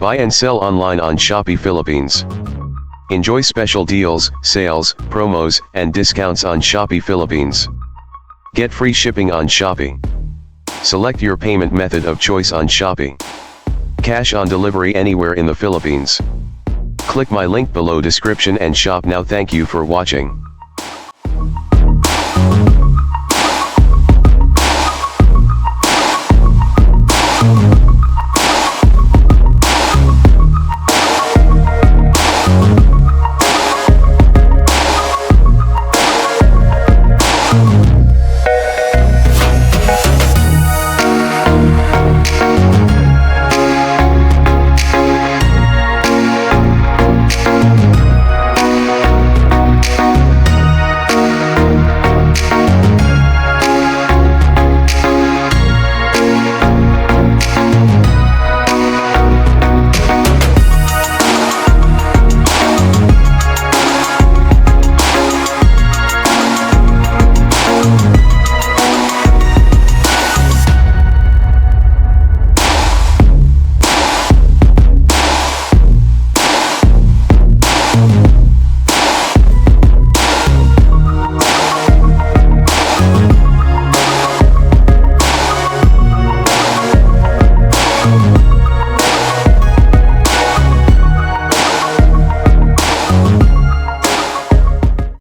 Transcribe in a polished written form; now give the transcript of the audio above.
Buy and sell online on Shopee Philippines. Enjoy special deals, sales, promos, and discounts on Shopee Philippines. Get free shipping on Shopee. Select your payment method of choice on Shopee. Cash on delivery anywhere in the Philippines. Click my link below description and shop now. Thank you for watching.